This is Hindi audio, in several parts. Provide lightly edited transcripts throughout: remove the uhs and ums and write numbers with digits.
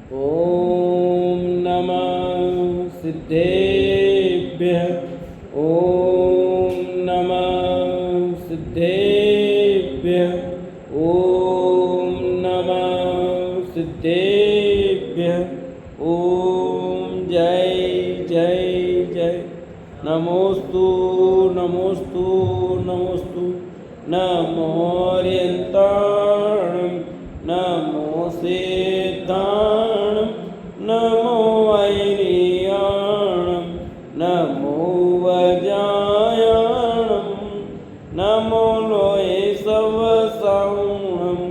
ओम नमः सिद्धेभ्यः। ओम नमः सिद्धेभ्यः। ओम नमः सिद्धेभ्यः। ओम जय जय जय। नमोस्तु नमोस्तु नमोस्तु। नमोऽर्यन्ताणं नमो सिद्धाणं नमो ऐर्याणं नमो वज्रायणं नमो लोये सवसाणं।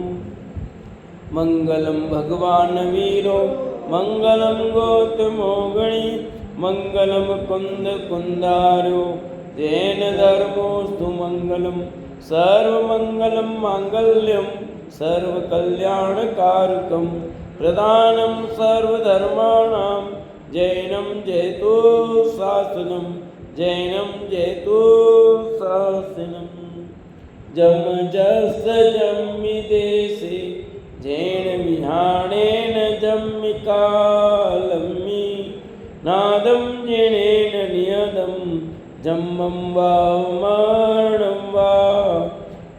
मंगलम भगवान वीरो मंगलम गौतमो गणी मंगलम कुंद कुंदारो जैन धर्मोस्तु मंगलम सर्वमंगलम मांगल्यम सर्वकल्याणकारकम प्रदानं सर्वधर्माणां जैनं जयतु शासनं जैनं जयतु शासनं। जम जस जम्मि देशे जैन विहाणेन जम्मिकालम्मि नादं जैनेन नियदं जम्मं वा मरणं वा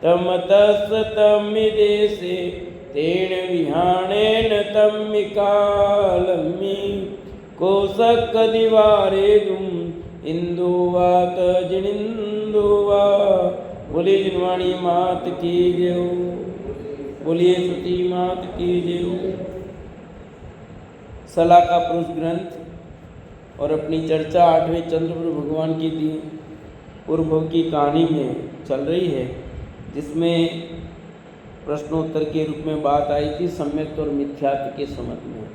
तमतस् तम्मि देशे तेन विहाणेन तम्मिकालम्मि कोशकदिवारेदुम् इंदु वा तजिनिंदु वा। बोलिए जिनवाणी मात की जय। बोलिए सती मात की जय। सला का पुरुष ग्रंथ और अपनी चर्चा 8वें चंद्रप्रभु भगवान की दी पूर्व की कहानी में चल रही है, जिसमें प्रश्नोत्तर के रूप में बात आई थी सम्यक और मिथ्यात्व के संबंध में।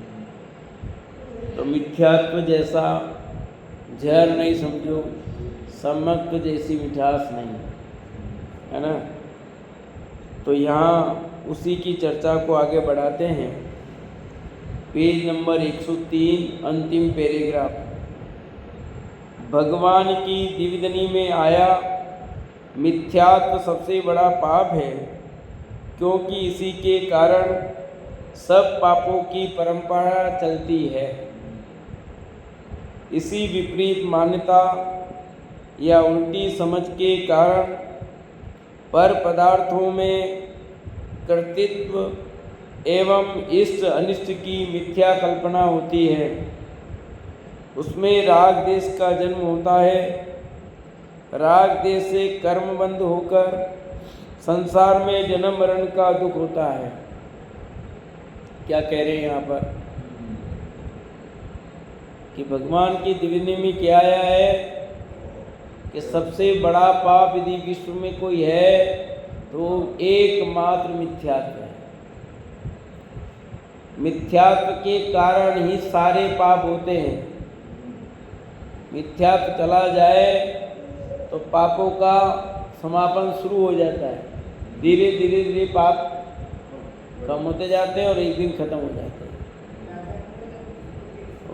तो मिथ्यात्व जैसा जहर नहीं समझो, सम्यक जैसी मिठास नहीं, है ना। तो यहाँ उसी की चर्चा को आगे बढ़ाते हैं। पेज नंबर 103 अंतिम पैराग्राफ। भगवान की दिव्यदनी में आया मिथ्यात्व सबसे बड़ा पाप है, क्योंकि इसी के कारण सब पापों की परंपरा चलती है। इसी विपरीत मान्यता या उल्टी समझ के कारण पर पदार्थों में कर्तृत्व एवं इष्ट अनिष्ट की मिथ्या कल्पना होती है। उसमें राग देश का जन्म होता है। राग देश से कर्मबंध होकर संसार में जन्म मरण का दुख होता है। क्या कह रहे हैं यहाँ पर कि भगवान की दिव्यदनी में क्या आया है कि सबसे बड़ा पाप यदि विश्व में कोई है तो एकमात्र मिथ्यात्व है। मिथ्यात्व के कारण ही सारे पाप होते हैं। मिथ्यात्व चला जाए तो पापों का समापन शुरू हो जाता है। धीरे धीरे धीरे पाप कम होते जाते हैं और एक दिन खत्म हो जाते हैं।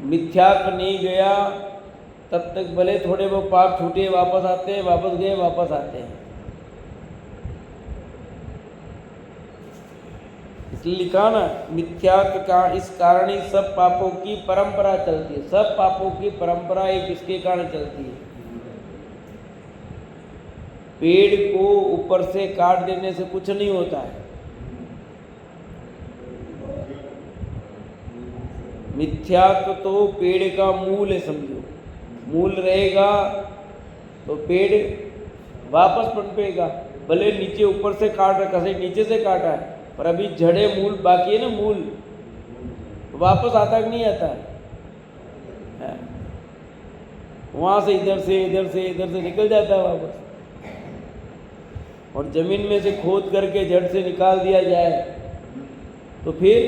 मिथ्यात्व नहीं गया तब तक भले थोड़े वो पाप छूटे वापस आते हैं, वापस गए वापस आते हैं। इसलिए लिखा ना, मिथ्यात्व का इस कारण ही सब पापों की परंपरा चलती है। सब पापों की परंपरा एक इसके कारण चलती है। पेड़ को ऊपर से काट देने से कुछ नहीं होता है। मिथ्यात्व तो पेड़ का मूल है, समझो। मूल रहेगा तो पेड़ वापस पनपेगा। भले नीचे ऊपर से काट रखा है, नीचे से काटा है, पर अभी जड़े मूल बाकी है ना। मूल वापस आता कि नहीं आता है? वहाँ से इधर से इधर से इधर से निकल जाता है वापस। और जमीन में से खोद करके जड़ से निकाल दिया जाए तो फिर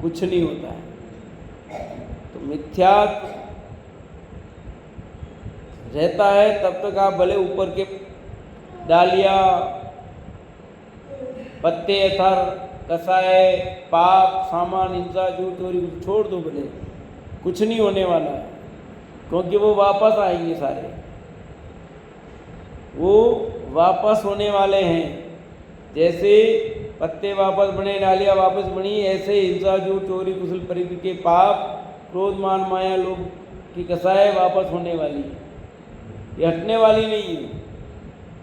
कुछ नहीं होता है। तो मिथ्यात्व रहता है तब तक आप भले ऊपर के डालियाँ, पत्ते, अथर, कसाय, पाप, सामान, हिंसा, झूठ, चोरी छोड़ दो, भले कुछ नहीं होने वाला है, क्योंकि वो वापस आएंगे सारे। वो वापस होने वाले हैं। जैसे पत्ते वापस बने, डालियाँ वापस बनी, ऐसे हिंसा, झूठ, चोरी, कुशल परिधि के पाप, क्रोध, मान, माया, लोभ की कसाय वापस होने वाली है, ये हटने वाली नहीं है।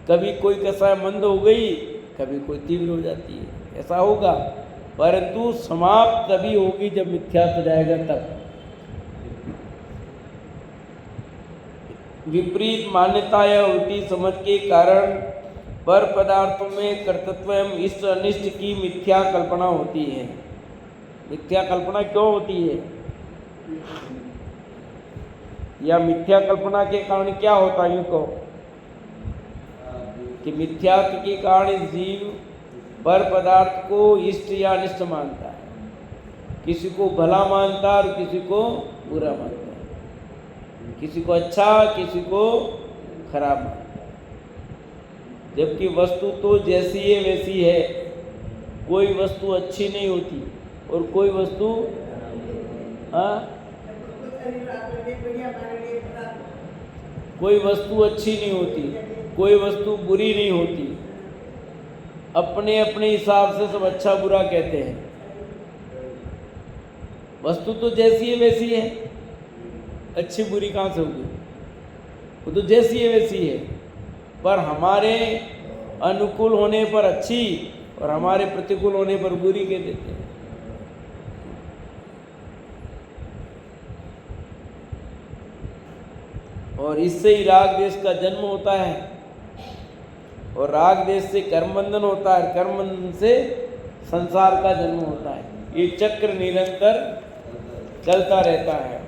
कभी कोई कसाय मंद हो गई, कभी कोई तीव्र हो जाती है, ऐसा होगा, परंतु समाप्त तभी होगी जब मिथ्यात्व जाएगा तब। विपरीत मान्यता या उल्टी समझ के कारण पर पदार्थों में कर्तृत्व एवं इष्ट अनिष्ट की मिथ्या कल्पना होती है। मिथ्या कल्पना क्यों होती है, या मिथ्या कल्पना के कारण क्या होता है? यूँ कहो कि मिथ्यात्व के कारण जीव पर पदार्थ को इष्ट या अनिष्ट मानता है, किसी को भला मानता है और किसी को बुरा मानता है, किसी को अच्छा, किसी को खराब मानता है, जबकि वस्तु तो जैसी है वैसी है। कोई वस्तु अच्छी नहीं होती और कोई वस्तु कोई वस्तु अच्छी नहीं होती, कोई वस्तु बुरी नहीं होती। अपने अपने हिसाब से सब अच्छा बुरा कहते हैं। वस्तु तो जैसी है वैसी है, अच्छी बुरी कहाँ से होगी? वो तो जैसी है वैसी है, पर हमारे अनुकूल होने पर अच्छी और हमारे प्रतिकूल होने पर बुरी कह देते हैं। और इससे ही राग देश का जन्म होता है, और राग देश से कर्म बंधन होता है, कर्म बंधन से संसार का जन्म होता है। ये चक्र निरंतर चलता रहता है।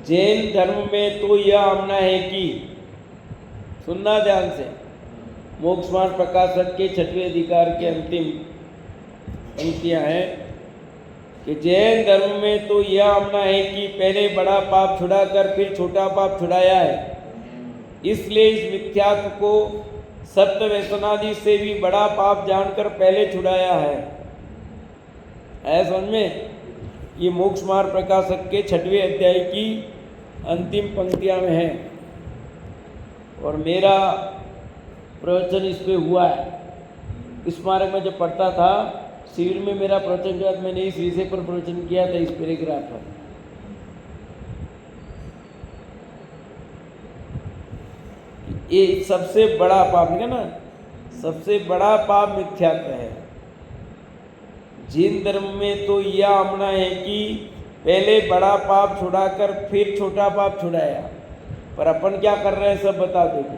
जैन धर्म में तो यह मानना है कि, सुनना ध्यान से, मोक्ष मार्ग प्रकाशक के 6वें अधिकार के अंतिम पंक्तियां हैं कि जैन धर्म में तो यह मानना है कि पहले बड़ा पाप छुड़ाकर फिर छोटा पाप छुड़ाया है, इसलिए इस मिथ्यात्व को सत्य व्यसनादि से भी बड़ा पाप जानकर पहले छुड़ाया है। समझ में? ये मोक्ष मार्ग प्रकाशक के 6वें अध्याय की अंतिम पंक्तियां में है, और मेरा प्रवचन इस पे हुआ है। इस मार्ग में जब पढ़ता था शिविर में, मेरा प्रवचन के बाद मैंने इस विषय पर प्रवचन किया था, इस पैराग्राफ पर। ये सबसे बड़ा पाप है ना, सबसे बड़ा पाप मिथ्यात्व है। जैन धर्म में तो यह मानना है कि पहले बड़ा पाप छुड़ाकर फिर छोटा पाप छुड़ाया, पर अपन क्या कर रहे हैं सब बता देंगे।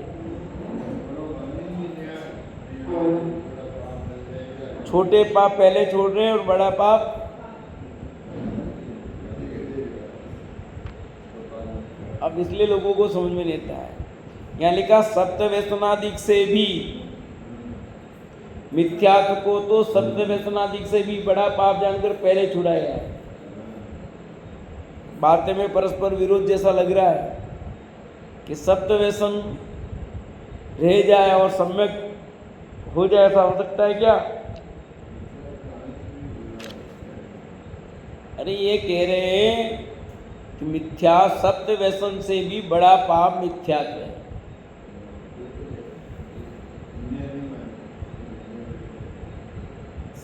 छोटे पाप पहले छोड़ रहे हैं और बड़ा पाप अब इसलिए लोगों को समझ में नहीं आता है। यहाँ लिखा सत्य व्यसनादिक से भी, मिथ्यात्व को तो सत्य व्यसनादिक से भी बड़ा पाप जानकर पहले छुड़ाया है। बातें में परस्पर विरोध जैसा लग रहा है कि सत्य व्यसन रह जाए और सम्यक हो जाए, ऐसा हो सकता है क्या? अरे ये कह रहे हैं कि मिथ्या सत्य व्यसन से भी बड़ा पाप मिथ्यात्व है।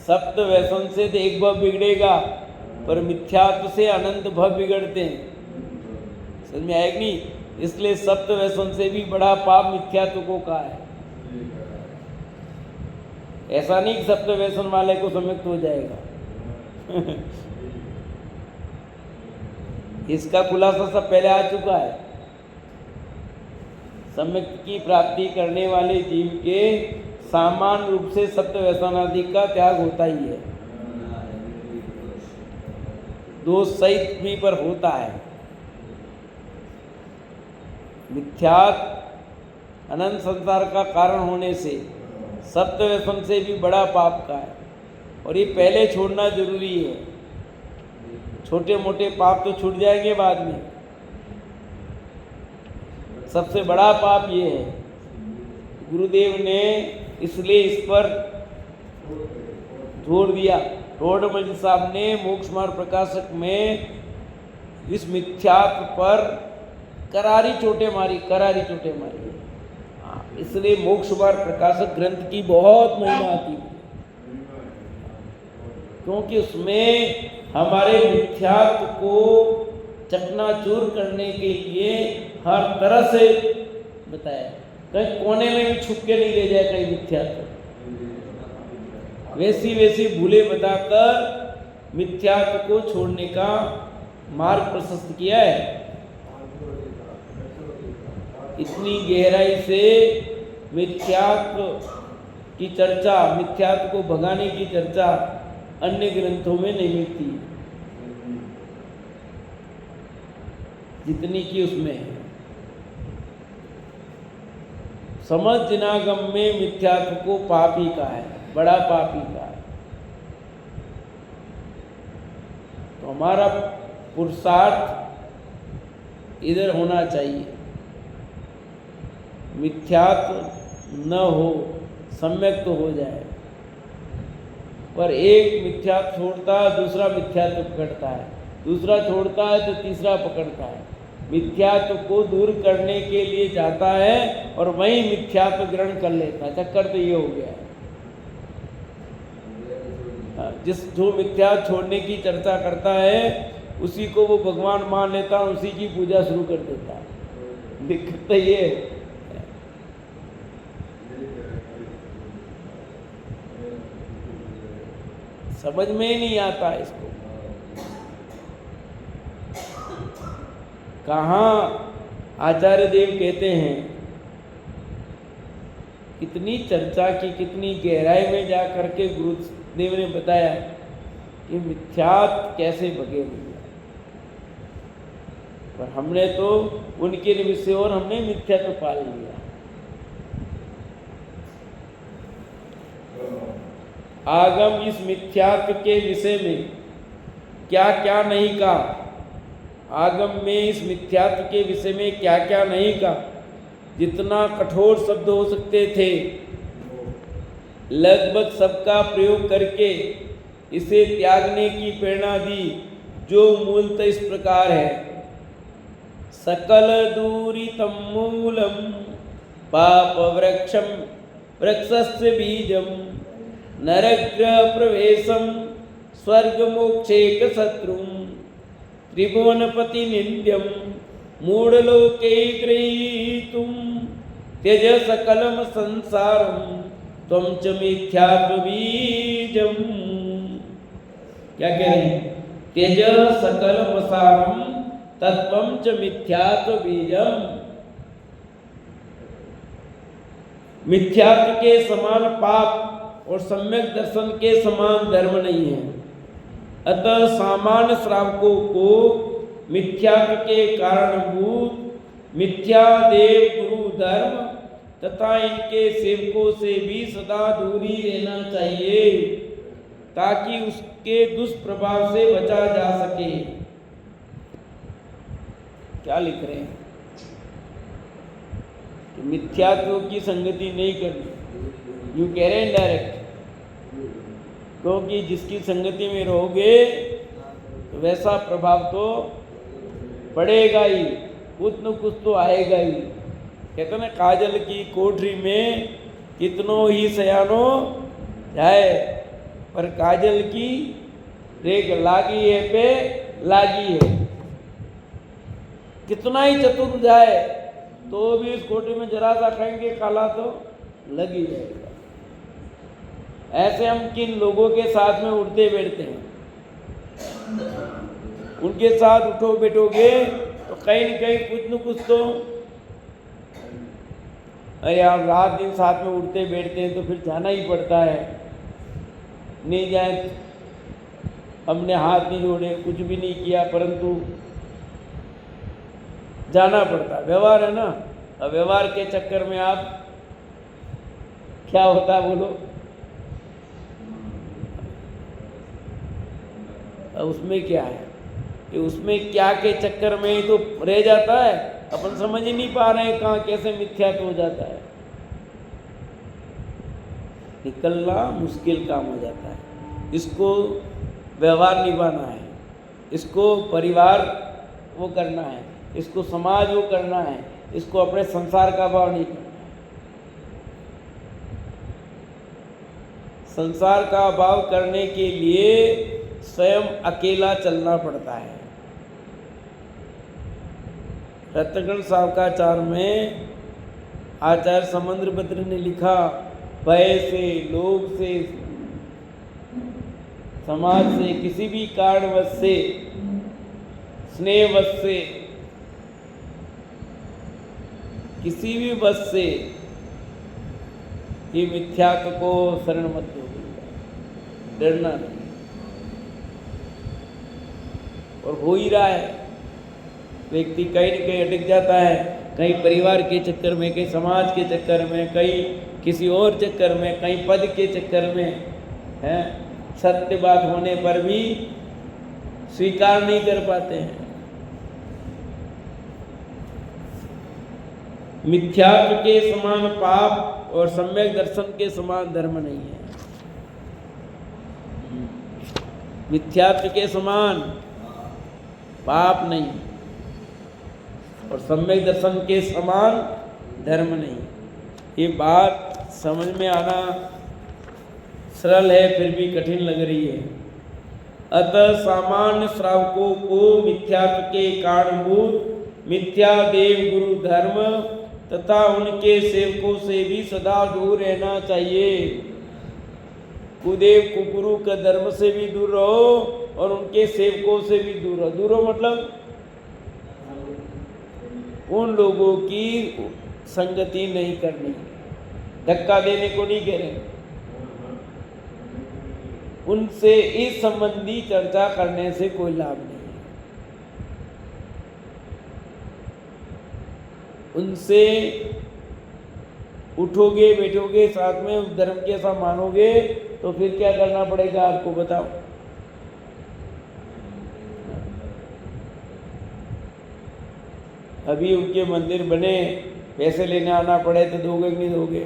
सत्य व्यसन से तो एक भव बिगड़ेगा, पर मिथ्यात्व से अनंत भव बिगड़ते हैं। समझ में आएगा नहीं? इसलिए सत्य व्यसन से भी बड़ा पाप मिथ्यात्व को कहा है। ऐसा नहीं कि सत्य व्यसन वाले को सम्यक्त हो जाएगा। इसका खुलासा सब पहले आ चुका है। सम्यक्त की प्राप्ति करने वाले जीव के सामान्य रूप से सत्य व्यसनादि का त्याग होता ही है, दोष सहित भी पर होता है। मिथ्यात्व अनंत संसार का कारण होने से सत्य व्यसन से भी बड़ा पाप का है, और ये पहले छोड़ना जरूरी है। छोटे मोटे पाप तो छूट जाएंगे बाद में, सबसे बड़ा पाप ये है। गुरुदेव ने इसलिए इस पर जोर दिया। रोडमल साहब ने मोक्ष मार्ग प्रकाशक में इस मिथ्यात्व पर करारी चोटें मारी, करारी चोटें मारी। इसलिए मोक्ष मार्ग प्रकाशक ग्रंथ की बहुत महिमा आती है, क्योंकि उसमें हमारे मिथ्यात्व को चकनाचूर करने के लिए हर तरह से बताया। कहीं कोने में भी छुप के नहीं ले जाए कहीं मिथ्यात्व, वैसी वैसी भूले बताकर मिथ्यात्व को छोड़ने का मार्ग प्रशस्त किया है। इतनी गहराई से मिथ्यात्व की चर्चा, मिथ्यात्व को भगाने की चर्चा अन्य ग्रंथों में नहीं मिलती जितनी की उसमें है। समझ जिनागम में मिथ्यात्व को पाप ही कहा है, बड़ा पाप ही कहा है। तो हमारा पुरुषार्थ इधर होना चाहिए, मिथ्यात्व न हो, सम्यक तो हो जाए। पर एक मिथ्यात्व छोड़ता है, दूसरा मिथ्यात्व पकड़ता है, दूसरा छोड़ता है तो तीसरा पकड़ता है। मिथ्यात्व को दूर करने के लिए जाता है और वही मिथ्यात्व ग्रहण कर लेता है। चक्कर तो ये हो गया है। जो मिथ्यात्व छोड़ने की चर्चा करता है उसी को वो भगवान मान लेता है, उसी की पूजा शुरू कर देता है। दिक्कत तो ये है। समझ में ही नहीं आता इसको। कहाँ आचार्य देव कहते हैं, कितनी चर्चा की, कितनी गहराई में जा करके गुरुदेव ने बताया कि मिथ्यात्व कैसे भगे हुए। पर हमने तो उनके निमित्त से और हमने मिथ्यात्व पाल लिया। आगम इस मिथ्यात्व के विषय में क्या क्या नहीं कहा, आगम में इस मिथ्यात्व के विषय में क्या क्या नहीं कहा। जितना कठोर शब्द हो सकते थे लगभग सबका प्रयोग करके इसे त्यागने की प्रेरणा दी, जो मूलतः इस प्रकार है। सकल दूरितं मूलम पाप वृक्षम वृक्षस्य बीजम नरग्रह प्रवेशम स्वर्ग मोक्षेक शत्रुम त्रिभुवनपति निंद्यम मूढ़लोके गृहीतुम त्यज सकलम संसारम त्वं च मिथ्यात्व बीजम। क्या कह रहे हैं? त्यज सकलम सारम तत्वं च मिथ्यात्व बीजम। मिथ्यात्व के समान पाप और सम्यक दर्शन के समान धर्म नहीं है। अतः सामान्य श्रावकों को मिथ्यात्व के कारणभूत मिथ्या देव गुरु धर्म तथा इनके सेवकों से भी सदा दूरी रहना चाहिए, ताकि उसके दुष्प्रभाव से बचा जा सके। क्या लिख रहे हैं कि मिथ्यात्व की संगति नहीं करनी, यूं कह रहे हैं डायरेक्ट। क्योंकि जिसकी संगति में रहोगे तो वैसा प्रभाव तो पड़ेगा ही, कुछ न कुछ तो आएगा ही। कहते ना, काजल की कोठरी में कितनों ही सयानो जाए, पर काजल की रेख लागी है पे लागी है। कितना ही चतुर जाए तो भी इस कोठरी में जरा सा कहेंगे काला तो लग ही जाएगा। ऐसे हम किन लोगों के साथ में उठते बैठते हैं, उनके साथ उठो बैठोगे तो कहीं न कहीं कुछ न कुछ तो, अरे आप रात दिन साथ में उठते बैठते हैं तो फिर जाना ही पड़ता है। नहीं जाए, हमने हाथ नहीं जोड़े, कुछ भी नहीं किया, परंतु जाना पड़ता, व्यवहार है ना। अब व्यवहार के चक्कर में आप क्या होता है बोलो, उसमें क्या है कि उसमें क्या के चक्कर में ही तो रह जाता है। अपन समझ ही नहीं पा रहे हैं कहाँ कैसे मिथ्यात्व हो जाता है, निकलना मुश्किल काम हो जाता है। इसको व्यवहार निभाना है, इसको परिवार वो करना है, इसको समाज वो करना है, इसको अपने संसार का भाव नहीं करना है। संसार का अभाव करने के लिए स्वयं अकेला चलना पड़ता है। रत्नगढ़ सावकाचार में आचार्य समुद्रभद्र ने लिखा, भय से, लोभ से, समाज से, किसी भी कारणवश से, स्नेहवश से, किसी भी वश से ये मिथ्यात्व को शरण मत दो, डरना नहीं। और हो ही रहा है, व्यक्ति कहीं न कहीं अटक जाता है, कहीं परिवार के चक्कर में, कहीं समाज के चक्कर में, कहीं किसी और चक्कर में, कहीं पद के चक्कर में, है सत्य बात होने पर भी स्वीकार नहीं कर पाते हैं। मिथ्यात्व के समान पाप और सम्यक दर्शन के समान धर्म नहीं है। मिथ्यात्व के समान पाप नहीं और सम्यक दर्शन के समान धर्म नहीं। ये बात समझ में आना सरल है, फिर भी कठिन लग रही है। अतः सामान्य श्रावकों को मिथ्यात्व के कारणभूत मिथ्या देव गुरु धर्म तथा उनके सेवकों से भी सदा दूर रहना चाहिए। कुदेव कुगुरु का धर्म से भी दूर रहो और उनके सेवकों से भी दूर रहो। दूर रहो मतलब उन लोगों की संगति नहीं करनी, धक्का देने को नहीं कह रहे, उनसे इस संबंधी चर्चा करने से कोई लाभ नहीं। उनसे उठोगे बैठोगे साथ में, उस धर्म के ऐसा मानोगे तो फिर क्या करना पड़ेगा आपको बताओ। अभी उनके मंदिर बने, पैसे लेने आना पड़े तो दोगे कि नहीं दोगे?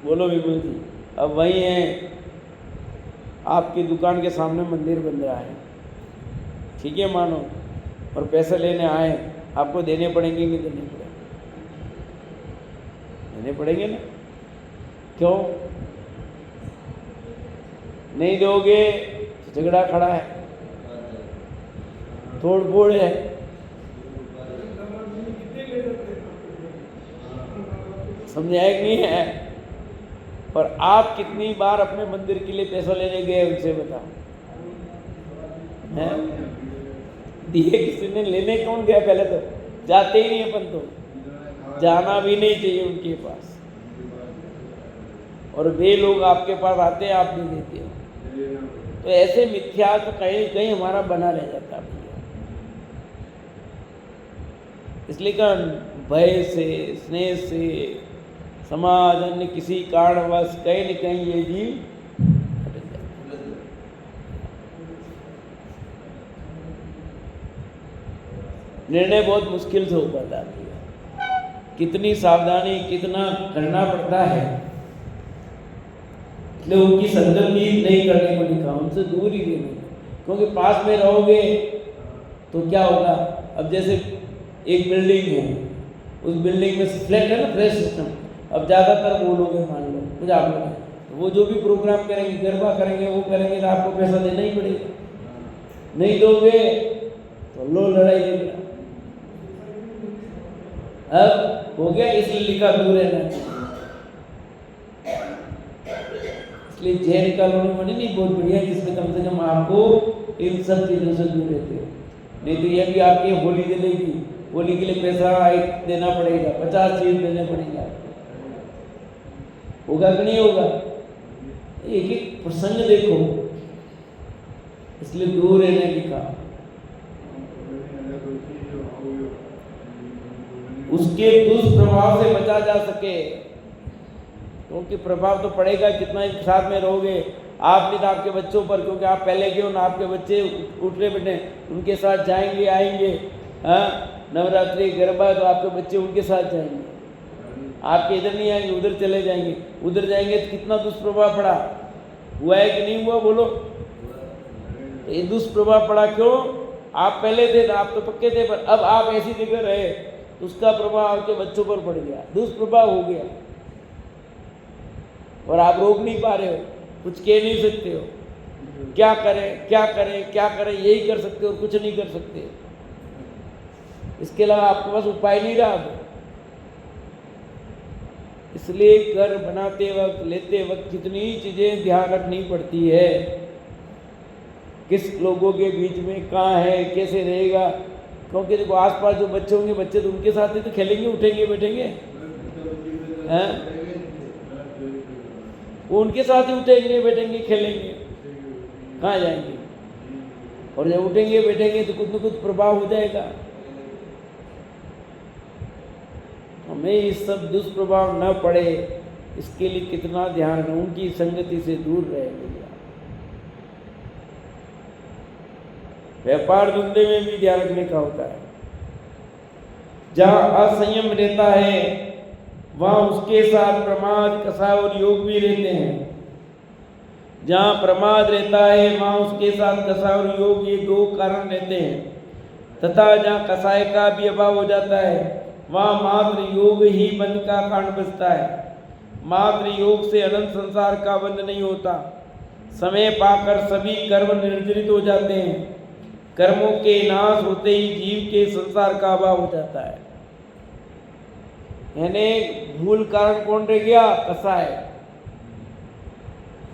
बोलो विपुल जी। अब वही है, आपकी दुकान के सामने मंदिर बन रहा है, ठीक है मानो, और पैसे लेने आए, आपको देने पड़ेंगे कि देने पड़ेंगे? देने पड़ेंगे ना। क्यों नहीं दोगे? तो झगड़ा खड़ा है, तोड़ फोड़ है। समझाया कि नहीं है? और आप कितनी बार अपने मंदिर के लिए पैसा लेने गए उनसे बताओ? हैं? दिए किसी ने? लेने कौन गया? पहले तो जाते ही नहीं, अपन तो जाना भी नहीं चाहिए उनके पास। और वे लोग आपके पास आते हैं, आप नहीं देते हो, तो ऐसे मिथ्या तो कहीं कहीं हमारा बना रह जाता है। इसलिए कहा, भय से, स्नेह से, समाज अन्य किसी कारणवश कहीं न कहीं ये जीव निर्णय बहुत मुश्किल से हो पाता है। कितनी सावधानी, कितना करना पड़ता है। इसलिए उनकी संगति नहीं करने को लिखा, उनसे दूर ही रहने, क्योंकि पास में रहोगे तो क्या होगा। अब जैसे एक बिल्डिंग है, उस बिल्डिंग में फ्लैट है ना, फ्लैट सिस्टम। अब ज़्यादातर वो लोग मान लो कुछ आप लोग, तो वो जो भी प्रोग्राम करेंगे, गरबा करेंगे, वो करेंगे, तो आपको पैसा देना ही पड़ेगा। नहीं दोगे तो लो लड़ाई देगा। अब हो गया, इसलिए लिखा दूर रहना। इसलिए जैन कॉलोनी बनी नहीं, बहुत बढ़िया, जिसमें कम से कम आपको इन सब चीज़ों से दूर रहते हो। नहीं तो यह भी आपकी होली जलेगी, होली के लिए पैसा देना पड़ेगा, 50 चीज देने पड़ेगा। होगा कि नहीं होगा? एक एक प्रसंग देखो, इसलिए दूर रहने लिखा। उसके दुष्प्रभाव से बचा जा सके, क्योंकि प्रभाव तो पड़ेगा, कितना ही साथ में रहोगे आप, नहीं तो आपके बच्चों पर, क्योंकि आप पहले क्यों ना, आपके बच्चे उठने बैठे उनके साथ जाएंगे आएंगे। नवरात्रि गरबा तो आपके बच्चे उनके साथ जाएंगे, आपके इधर नहीं आएंगे, उधर चले जाएंगे। उधर जाएंगे तो कितना दुष्प्रभाव पड़ा, हुआ है कि नहीं हुआ? बोलो। तो ये दुष्प्रभाव पड़ा क्यों? आप पहले थे, आप तो पक्के थे, पर अब आप ऐसी जगह रहे तो उसका प्रभाव आपके बच्चों पर पड़ गया, दुष्प्रभाव हो गया, और आप रोक नहीं पा रहे हो, कुछ कह नहीं सकते हो। क्या करें क्या करें क्या करें, यही कर सकते हो, कुछ नहीं कर सकते। इसके अलावा आपके पास उपाय नहीं रहा अब। इसलिए घर बनाते वक्त, लेते वक्त कितनी चीजें ध्यान रखनी पड़ती है, किस लोगों के बीच में कहाँ है, कैसे रहेगा। क्योंकि देखो आसपास जो बच्चे होंगे, बच्चे तो उनके साथ ही तो खेलेंगे, उठेंगे, बैठेंगे, हैं? वो उनके साथ ही उठेंगे, बैठेंगे, खेलेंगे, कहाँ जाएंगे? और जब उठेंगे बैठेंगे तो कुछ न कुछ प्रभाव हो जाएगा। हमें इस सब दुष्प्रभाव न पड़े, इसके लिए कितना ध्यान रखें, उनकी संगति से दूर रहे। व्यापार धंधे में भी ध्यान रखने का होता है। जहाँ असंयम रहता है वहाँ उसके साथ प्रमाद, कसाय और योग भी रहते हैं। जहाँ प्रमाद रहता है वहाँ उसके साथ कसाय और योग, ये दो कारण रहते हैं। तथा जहाँ कसाय का भी अभाव हो जाता है वहाँ मात्र योग ही बंध का कारण बचता है। मात्र योग से अनंत संसार का बंध नहीं होता। समय पाकर सभी कर्म निर्जरित हो जाते हैं। कर्मों के नाश होते ही जीव के संसार का अभाव हो जाता है। यानी मूल कारण कौन रह गया? कसाय।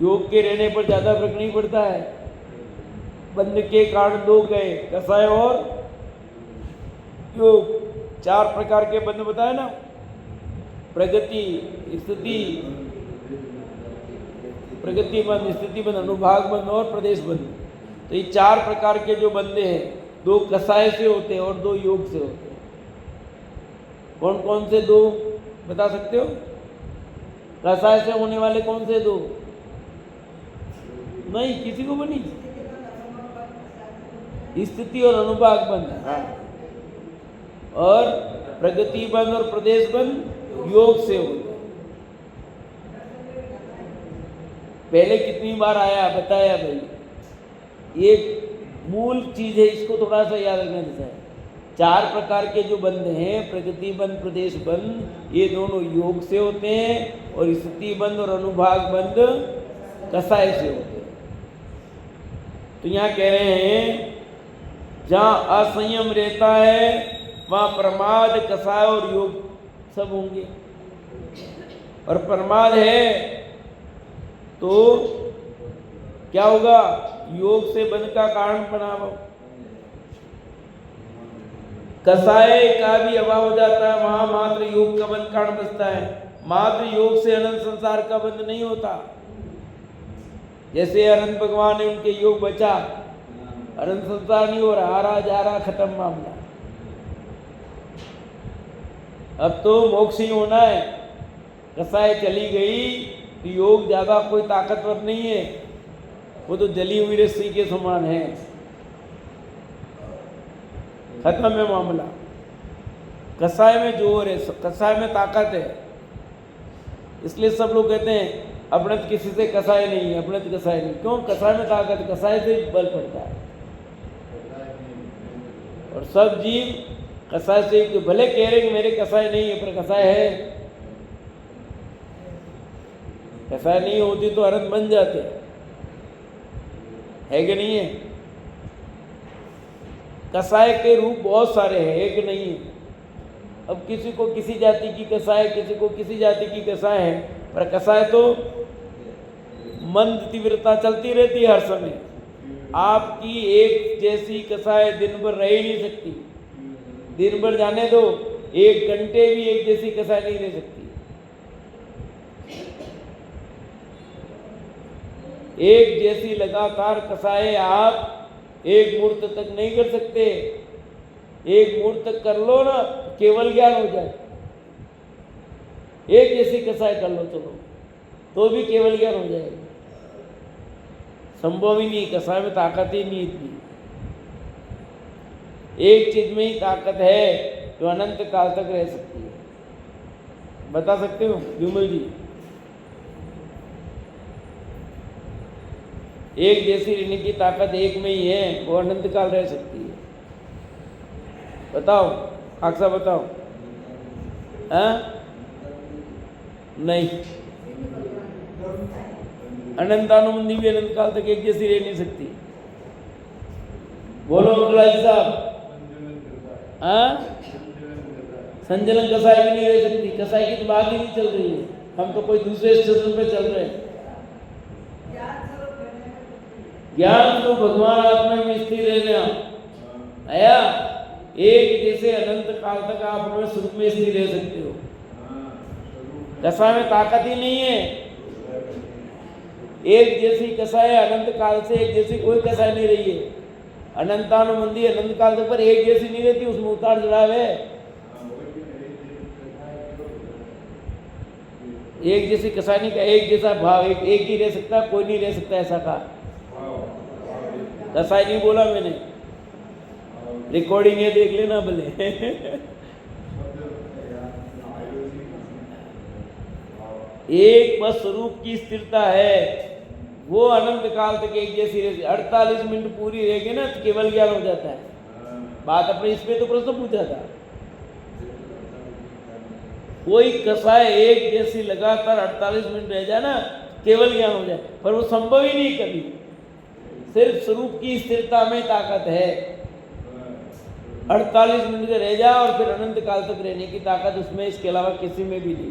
योग के रहने पर ज्यादा फर्क नहीं पड़ता है। बंध के कारण दो गए, कसाय और योग। 4 प्रकार के बंध बताए ना, प्रगति, स्थिति बंध, स्थिति बंध, अनुभाग बंध और प्रदेश बंध। तो ये 4 प्रकार के जो बंधे हैं, 2 कसाय से होते हैं और 2 योग से होते हैं। कौन कौन से 2 बता सकते हो? कसाय से होने वाले कौन से 2? नहीं, किसी को भी नहीं। स्थिति और अनुभाग बंध, हाँ, और प्रगति बंध और प्रदेश बंध योग से होते। पहले कितनी बार आया बताया भाई, ये मूल चीज है, इसको थोड़ा सा याद रखना जैसा है। 4 प्रकार के जो बंध हैं, प्रगति बंध, प्रदेश बंध, ये दोनों योग से होते हैं, और स्थिति बंध और अनुभाग बंध कसाय से होते हैं। तो यहाँ कह रहे हैं जहाँ असंयम रहता है वहाँ प्रमाद, कसाय और योग सब होंगे। और प्रमाद है तो क्या होगा? योग से बंध का कारण बना। कसाय का भी अभाव हो जाता है, वहां मात्र योग का बंध कारण बचता है। मात्र योग से अनंत संसार का बंध नहीं होता। जैसे अनंत भगवान ने उनके योग बचा, अनंत संसार नहीं हो रहा, आ रहा जा रहा, खत्म मामला। अब तो मोक्ष ही होना है। कसाय चली गई तो योग ज्यादा कोई ताकतवर नहीं है, वो तो जली हुई रस्सी के समान है, खत्म है मामला। कसाय में जोर है, कसाय में ताकत है। इसलिए सब लोग कहते हैं अपनत किसी से कसाय नहीं है, अपनत कसाय नहीं। क्यों? कसाय में ताकत, कसाय से बल पड़ता है। और सब जीव कसाय से, तो भले कह रहे कि मेरे कसाय नहीं है, पर कसाय है। कसाय नहीं होती तो अनंत बन जाते, है कि नहीं है? कसाय के रूप बहुत सारे हैं, एक नहीं है। अब किसी को किसी जाति की कसाय, किसी को किसी जाति की कसाय है, पर कसाय तो मंद तीव्रता चलती रहती है हर समय। आपकी एक जैसी कसाय दिन भर रह ही नहीं सकती। दिन भर जाने दो, 1 घंटे भी एक जैसी कसाय नहीं रह सकती। एक जैसी लगातार कसाय आप 1 मुहूर्त तक नहीं कर सकते। 1 मुहूर्त तक कर लो ना, केवल ज्ञान हो जाए। एक जैसी कसाय कर लो चलो, तो भी केवल ज्ञान हो जाएगा। संभव ही नहीं, कसाय में ताकत ही नहीं इतनी। एक चीज में ही ताकत है जो अनंत काल तक रह सकती है। बता सकते हो विमल जी? एक जैसी रहने की ताकत एक में ही है, वो अनंत काल रह सकती है। बताओ, खाकसा बताओ। हाँ? नहीं, अनंतानुबंधी भी अनंत काल तक एक जैसी रह नहीं सकती। बोलो मुखलाजी साहब। हाँ? संजलन कसाई भी नहीं रह सकती। कसाई की तो बात ही नहीं चल रही है, हम तो कोई दूसरे स्टेशन पे चल रहे हैं। ज्ञान तो भगवान आत्मा में स्थिर रहना आया, एक जैसे अनंत काल तक आप अपने स्वरूप में स्थिर रह सकते हो। कसा में ताकत ही नहीं है। एक जैसी कसा है अनंत काल से, एक जैसी कोई कसा नहीं रही है। अनंतानुबंधी अनंत काल तक पर एक जैसी नहीं रहती, उसमें उतार चढ़ाव है। एक जैसी कसाई का एक जैसा भाव, एक ही रह सकता, कोई नहीं रह सकता ऐसा कहा। कसाई नहीं बोला मैंने, रिकॉर्डिंग है, देख लेना भले। एक बस स्वरूप की स्थिरता है, वो अनंत काल तक एक जैसी रहती। 48 मिनट पूरी रहेगी ना तो केवल ज्ञान हो जाता है। बात अपने इसमें तो प्रश्न पूछा था। कोई कसाय एक जैसी लगातार 48 मिनट रह जाए ना, केवल ज्ञान हो जाए, पर वो संभव ही नहीं कभी। सिर्फ स्वरूप की स्थिरता में ताकत है। 48 मिनट के रह जाए और फिर अनंत काल तक रहने की ताकत उसमें, इसके अलावा किसी में भी नहीं।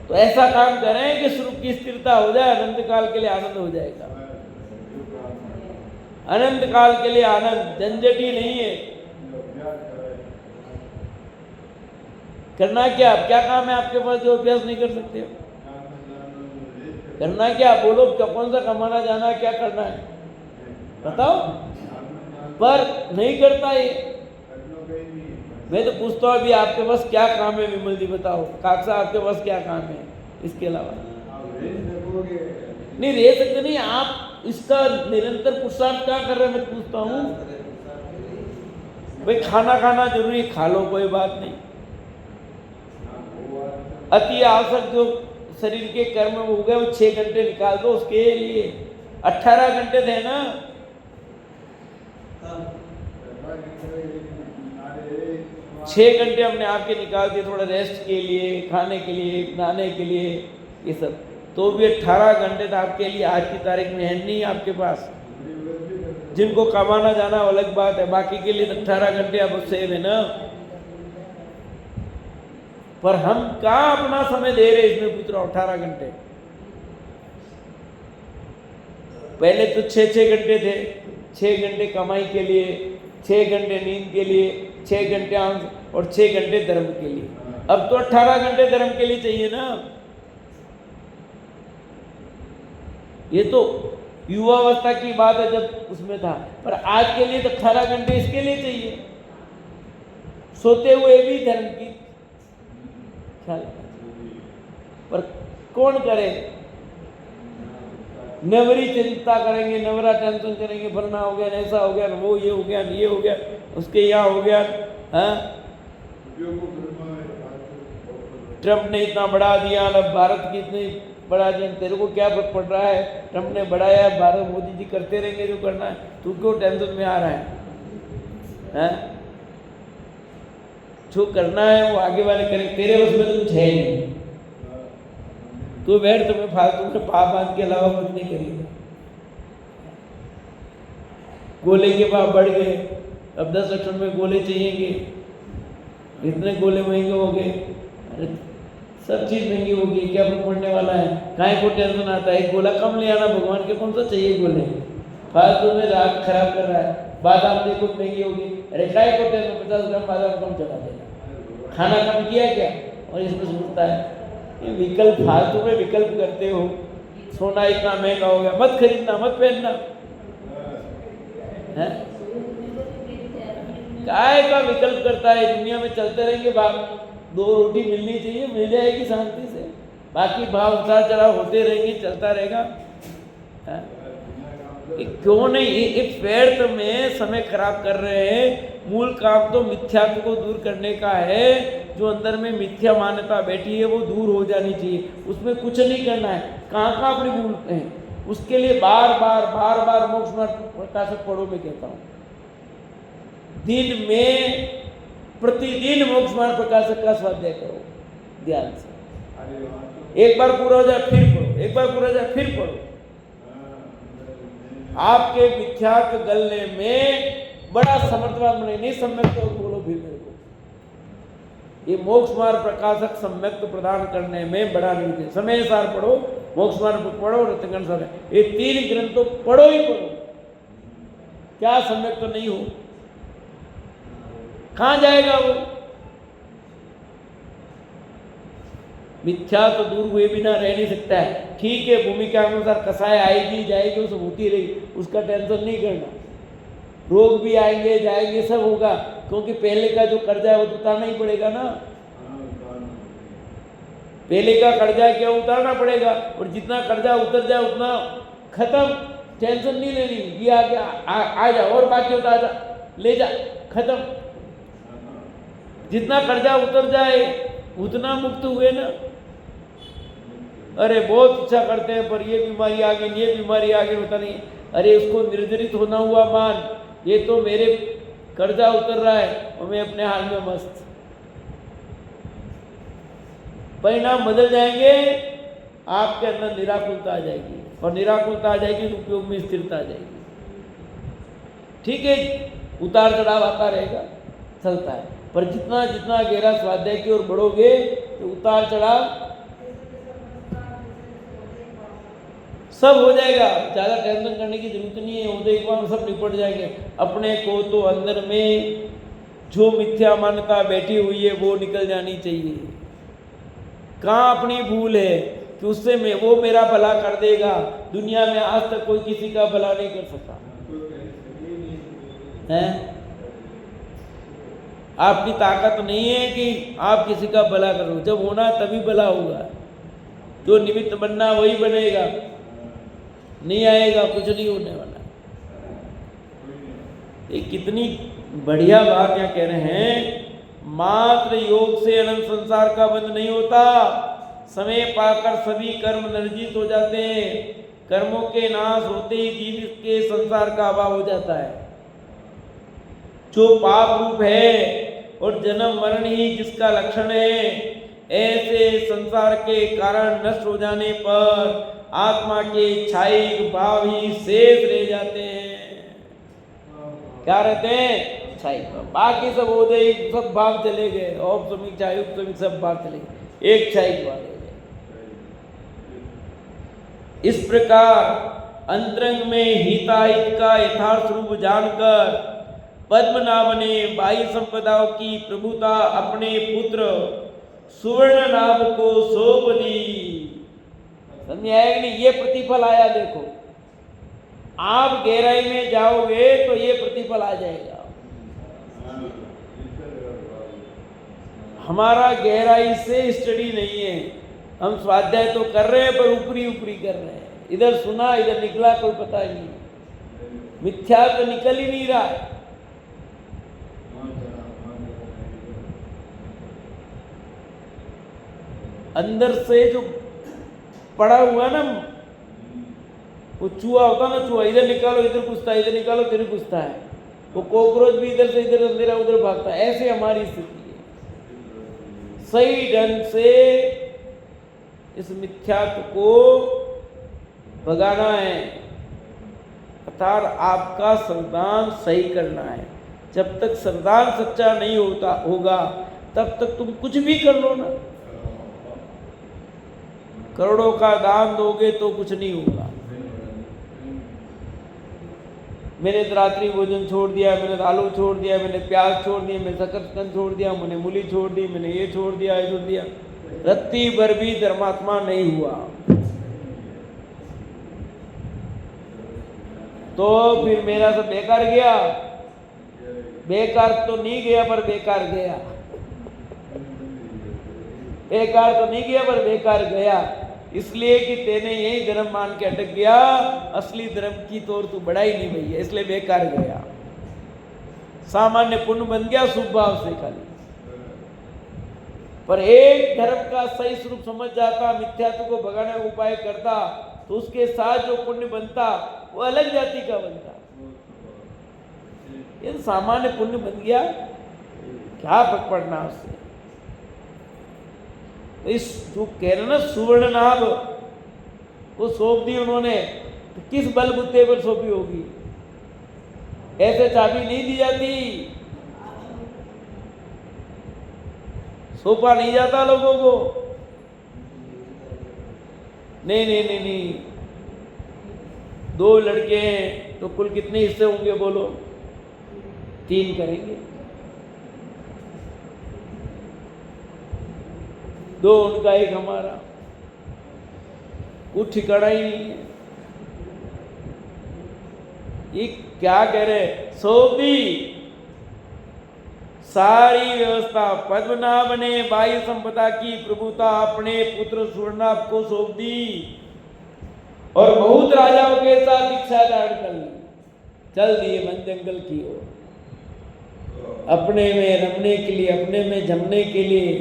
तो ऐसा काम करें कि स्वरूप की स्थिरता हो जाए, अनंत काल के लिए आनंद हो जाएगा। अनंत काल के लिए आनंद, झंझट ही नहीं है। करना क्या, क्या काम है आपके पास जो अभ्यास नहीं कर सकते हो? करना क्या, बोलो कौन सा कमाना जाना है, क्या करना है बताओ। पर नहीं करता ये। मैं तो पूछता हूँ अभी आपके पास क्या काम है विमल जी, बताओ काका आपके पास क्या काम है इसके अलावा? नहीं रह सकते नहीं आप, इसका निरंतर पुरुषार्थ क्या कर रहे हैं मैं पूछता हूँ। भाई खाना जरूरी, खा लो कोई बात नहीं। अति आवश्यक जो शरीर के कर्म हो गए वो 6 घंटे निकाल दो, उसके लिए 18 घंटे थे ना। छह घंटे हमने आपके निकाल दिए थोड़ा रेस्ट के लिए, खाने के लिए, नहाने के लिए, ये सब। तो भी 18 घंटे तो आपके लिए आज की तारीख में है नहीं आपके पास। जिनको कमाना जाना अलग बात है, बाकी के लिए 18 घंटे अब सेव है ना। पर हम कहाँ अपना समय दे रहे इसमें पूछ रहा हूं। 18 घंटे पहले तो 6 घंटे थे। 6 घंटे कमाई के लिए, 6 घंटे नींद के लिए, 6 घंटे आंख और 6 घंटे धर्म के लिए। अब तो 18 घंटे धर्म के लिए चाहिए ना। ये तो युवावस्था की बात है जब उसमें था, पर आज के लिए तो 18 घंटे इसके लिए चाहिए। सोते हुए भी धर्म की ख्याल, पर कौन करे? नवरी चिंता करेंगे, नवरा टेंशन करेंगे, फलना हो गया, ऐसा हो गया, वो ये हो गया, ये हो गया, उसके यहाँ हो गया। हाँ, ट्रम्प ने इतना बढ़ा दिया, अब भारत की इतनी बढ़ा दिया, तेरे को क्या फर्क पड़ रहा है? ट्रम्प ने बढ़ाया, भारत मोदी जी करते रहेंगे जो करना है, तू क्यों टेंशन में आ रहा है? हाँ? जो करना है वो आगे वाले करें, तेरे उसमें तो कुछ है नहीं। तू बैठ, तो मैं फालतू में पाप बांध के अलावा कुछ नहीं करेगा। गोले के भाव बढ़ गए, अब 10 लक्षण में गोले चाहिएंगे, इतने गोले महंगे हो गए। अरे सब चीज महंगी हो गई, क्या फर्क पड़ने वाला है? काहे को टेंशन आता है? गोला कम ले आना, भगवान के कौन सा चाहिए गोले? फालतू में रात खराब कर रहा है। बादाम देखो महंगी होगी, अरे काहे को टेंशन, 50 ग्राम बादाम कम चला देना। खाना कम किया क्या? और इसमें सोचता है ये विकल्प, फालतू में विकल्प करते हो। सोना इतना महंगा हो गया, मत खरीदना, मत पहनना। है काय का विकल्प करता है? दुनिया में चलते रहेंगे, बाप 2 रोटी मिलनी चाहिए, मिल जाएगी शांति से। बाकी भाव उतार चढ़ाव होते रहेंगे, चलता रहेगा। क्यों नहीं एक व्यर्थ में समय खराब कर रहे हैं? मूल काम तो मिथ्यात्व को दूर करने का है। जो अंदर में मिथ्या मान्यता बैठी है वो दूर हो जानी चाहिए। उसमें कुछ नहीं करना है। कहाँ अपनी भूल है, उसके लिए बार बार मोक्ष मार्ग प्रकाशक पढ़ो, मैं कहता हूँ दिन में प्रतिदिन मोक्ष मार्ग प्रकाशक का स्वाध्याय करो ध्यान से। एक बार पूरा हो जाए फिर पढ़ो, एक बार पूरा हो जाए फिर पढ़ो। आपके मिथ्यात्व गलने में बड़ा समर्थवान बने। नहीं सम्यक तो बोलो भी मेरे को। ये मोक्ष मार्ग प्रकाशक सम्यक प्रदान करने में बड़ा नहीं है। समय सार पढ़ो, मोक्ष मार्ग पढ़ो, रत्नगण सार, ये 3 ग्रंथ तो पढ़ो ही पढ़ो। क्या सम्यक तो नहीं हो, कहां जाएगा वो? मिथ्या तो दूर हुए बिना रह नहीं सकता है। ठीक है, भूमिका अनुसार कसाय आएगी जाएगी, उसे होती रही, उसका टेंशन नहीं करना। रोग भी आएंगे जाएंगे, सब होगा, क्योंकि पहले का जो कर्जा है वो तो उतारना ही पड़ेगा ना। पहले का कर्जा क्या उतारना पड़ेगा, और जितना कर्जा उतर जाए उतना खत्म। टेंशन नहीं लेनी, ये आ गया आ जा, और बाकी होता आजा ले जा, खत्म। जितना कर्जा उतर जाए उतना मुक्त हुए ना। अरे बहुत इच्छा करते हैं पर ये बीमारी आ गई, ये बीमारी आ गई, होता नहीं। अरे उसको निर्जरित होना हुआ मान, ये तो मेरे कर्जा उतर रहा है और मैं अपने हाल में मस्त। परिणाम बदल जाएंगे, आपके अंदर निराकुलता आ जाएगी, और निराकुलता आ जाएगी तो उपयोग में स्थिरता आ जाएगी। ठीक है, उतार चढ़ाव आता रहेगा, चलता है, पर जितना जितना गहरा स्वाध्याय की ओर बढ़ोगे तो उतार चढ़ाव सब हो जाएगा। ज़्यादा टेंशन करने की जरूरत नहीं है, उदय एक बार सब निपट जाएंगे। अपने को तो अंदर में जो मिथ्या मान्यता बैठी हुई है वो निकल जानी चाहिए। कहाँ अपनी भूल है कि उससे मैं वो मेरा भला कर देगा। दुनिया में आज तक कोई किसी का भला नहीं कर सका है। आपकी ताकत नहीं है कि आप किसी का भला करो, जब होना तभी भला होगा। जो निमित्त बनना वही बनेगा, नहीं आएगा कुछ नहीं होने वाला। ये कितनी बढ़िया बात यहाँ कह रहे हैं। मात्र योग से अनंत संसार का बंध नहीं होता। समय पाकर सभी कर्म निर्जित हो जाते हैं। कर्मों के नाश होते ही जीव के संसार का अभाव हो जाता है। जो पाप रूप है और जन्म मरण ही जिसका लक्षण है, ऐसे संसार के कारण नष्ट हो जाने पर आत्मा के इच्छाई भाव ही शेष रह जाते हैं। क्या रहते हैं? इच्छाई भाव। बाकी सब उदय सब भाव चले गए, औपसमिक इच्छायुक्त सब भाव चले गए, एक इच्छाई भाव रह गए। इस प्रकार अंतरंग में हिताहित का यथार्थ रूप जानकर पद्मनाभ ने बाह्य संपदाओं की प्रभुता अपने पुत्र सुवर्ण नाभ को सौंप दी। समझ आया कि नहीं? ये प्रतिफल आया। देखो, आप गहराई में जाओगे तो ये प्रतिफल आ जाएगा। हमारा गहराई से स्टडी नहीं है, हम स्वाध्याय तो कर रहे हैं पर ऊपरी ऊपरी कर रहे हैं। इधर सुना इधर निकला कोई पता ही नहीं। मिथ्या तो निकल ही नहीं रहा है। अंदर से जो पड़ा हुआ ना, वो चूहा होता ना, चूहा इधर निकालो इधर घुसता है, इधर निकालो इधर घुसता है। वो कॉकरोच भी इधर से इधर अंधेरा उधर भागता है। ऐसे हमारी स्थिति है। सही ढंग से इस मिथ्यात्व को भगाना है, अर्थात आपका श्रद्धान सही करना है। जब तक श्रद्धान सच्चा नहीं होगा तब तक तुम कुछ भी कर लो ना। करोड़ों का दान दोगे तो कुछ नहीं होगा। मैंने रात्रि भोजन छोड़ दिया, मैंने आलू छोड़ दिया, मैंने प्याज छोड़ दिया, मैंने शकरकंद छोड़ दिया, मैंने मूली छोड़ दी, मैंने ये छोड़ दिया, ये छोड़ दिया, रत्ती भर भी धर्मात्मा नहीं हुआ। तो फिर मेरा सब बेकार गया। बेकार तो नहीं गया पर बेकार गया। बेकार तो नहीं गया पर बेकार गया, इसलिए कि तेने यही धर्म मान के अटक गया। असली धर्म की तौर तू बढ़ा ही नहीं भैया, इसलिए बेकार गया। सामान्य पुण्य बन गया शुभ भाव से खाली। पर एक धर्म का सही स्वरूप समझ जाता, मिथ्यात्व को भगाने का उपाय करता, तो उसके साथ जो पुण्य बनता वो अलग जाति का बनता। ये तो सामान्य पुण्य बन गया, क्या फर्क पड़ना उससे। तो इस जो कह रहे ना सुवर्ण नाभ वो सौंप दी उन्होंने, तो किस बलबूते पर सौंपी होगी? ऐसे चाबी नहीं दी जाती, सौंपा नहीं जाता लोगों को। नहीं नहीं नहीं नहीं, 2 लड़के हैं तो कुल कितने हिस्से होंगे बोलो? 3 करेंगे, 2 उनका 1 हमारा, कुछ ठिकाना ही नहीं है। ये क्या कह रहे? सौंपी सारी व्यवस्था, पद्मनाभ ने बाह्य संपदा की प्रभुता अपने पुत्र सुवर्णाभ को सौंप दी और बहुत राजाओं के साथ दीक्षा धारण कर ली, चल दिए वन जंगल की ओर, अपने में रमने के लिए, अपने में जमने के लिए।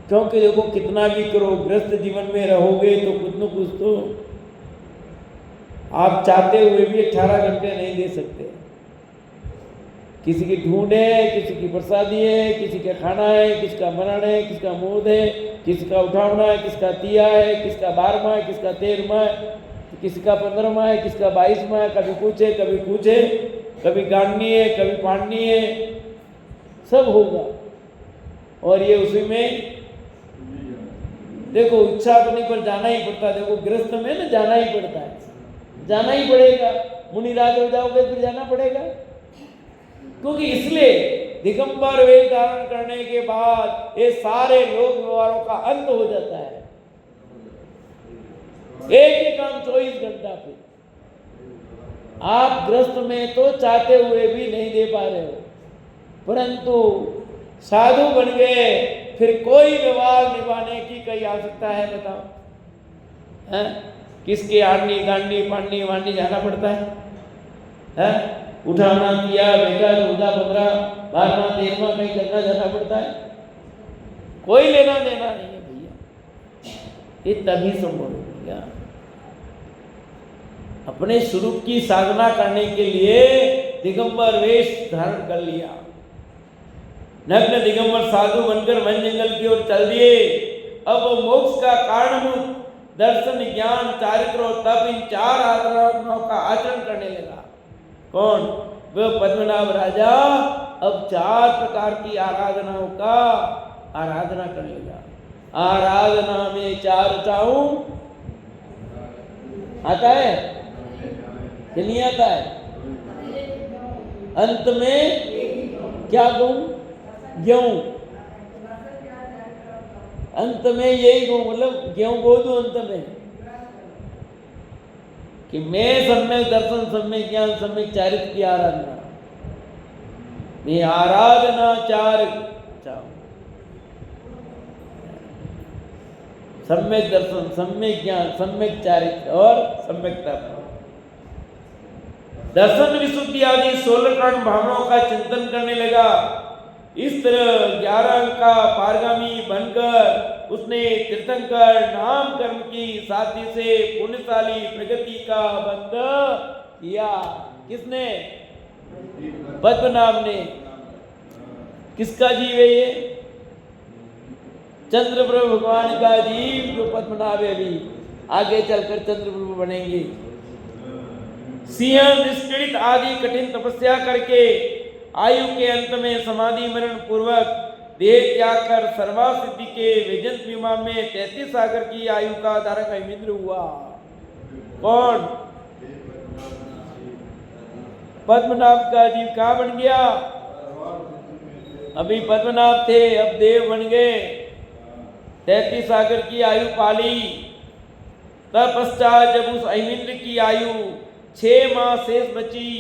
क्योंकि देखो कितना भी करो, गृहस्थ जीवन में रहोगे तो कुछ न कुछ तो आप चाहते हुए भी 18 घंटे नहीं दे सकते। किसी की ढूंढ है, किसी की प्रसादी है, किसी का खाना है, किसका बनाना है, किसका मोद है, किसका उठावना है, किसका तिया है, किसका 12वां है, किसका 13वां है, किसी का 15वां है, किसका 22वां है, कभी कुछ है, कभी कुछ है, कभी गाड़नी है, कभी पाड़नी है, सब होगा। और ये उसी में देखो इच्छा तो नहीं पर जाना ही पड़ता। देखो गृहस्थ में ना जाना ही पड़ता है, जाना ही पड़ेगा। मुनिराज हो जाओगे फिर जाना पड़ेगा, क्योंकि इसलिए दिगंबर वेश धारण करने के बाद ये सारे लोक व्यवहारों का अंत हो जाता है। एक ही काम 24 घंटा पे आप गृहस्थ में तो चाहते हुए भी नहीं दे पा रहे हो, परंतु साधु बन गए फिर कोई व्यवहार निभाने की कई आवश्यकता है? बताओ, है? किसके आड़नी गाड़नी पाड़नी वाड़नी जाना पड़ता है? उठाना किया बेटा 14 15 12वां 13वां कहीं करना जाना पड़ता है? कोई लेना देना नहीं है भैया, ये तभी संभव हो गया। अपने स्वरूप की साधना करने के लिए दिगंबर वेश धारण कर लिया, नग्न दिगंबर साधु बनकर वन जंगल की ओर चल दिए। अब वो मोक्ष का कारणभूत दर्शन, ज्ञान, चारित्र और तप, इन 4 आराधनाओं का आचरण करने लगा। कौन? वह पद्मनाभ राजा अब 4 प्रकार की आराधनाओं का आराधना करने लगा। आराधना में 4 चाहूं आता है कि नहीं आता है? अंत में क्या कहूं? गेहूं, अंत में यही कहूं, मतलब गेहूं बो दूं अंत में कि मैं सम्यक दर्शन, सम्यक ज्ञान, सम्यक चारित्र की आराधना, मैं आराधना 4 चाहूं, सम्यक दर्शन, सम्यक ज्ञान, सम्यक चारित्र और सम्यक तप। दर्शन विशुद्धि आदि 16 कर्ण भावनाओं का चिंतन करने लगा। इस तरह 11 अंक का पारगामी बनकर उसने तीर्थंकर नाम कर्म की साथी से पुण्यशाली प्रगति का बंध किया। किसने? पद्मनाभ ने। किसका जीव है ये? चंद्रप्रभु भगवान का जीव जो पद्मनाभ है, अभी आगे चलकर चंद्रप्रभु बनेंगे। सिंह निष्क्रित आदि कठिन तपस्या करके आयु के अंत में समाधि मरण पूर्वक देह त्याग कर सर्वासिद्धि के वैजंत विमा में 33 सागर की आयु का धारक अहिमिंद्र हुआ। कौन? पद्मनाभ का जीव कहाँ बन गया? अभी पद्मनाभ थे, अब देव बन गए, 33 सागर की आयु पाली। तत्पश्चात जब उस अहिमिंद्र की आयु 6 माह शेष बची,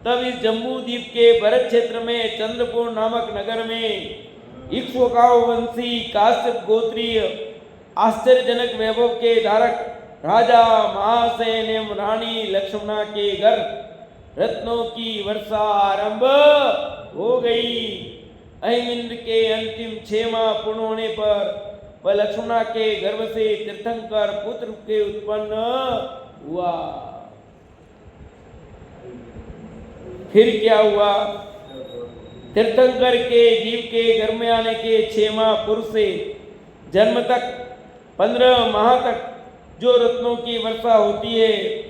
तब इस जम्बू द्वीप के भरत क्षेत्र में चंद्रपुर नामक नगर में इक्ष्वाकु वंशी काश्यप गोत्रीय आश्चर्यजनक वैभव के धारक राजा महासेन एवं रानी लक्ष्मणा के घर रत्नों की वर्षा आरंभ हो गई। अहिमिंद्र के अंतिम 6 माह पूर्ण होने पर वह लक्ष्मणा के गर्भ से तीर्थंकर पुत्र के उत्पन्न हुआ। फिर क्या हुआ? तीर्थंकर के जीव के घर में आने के 6 माह पूर्व से जन्म तक 15 माह तक जो रत्नों की वर्षा होती है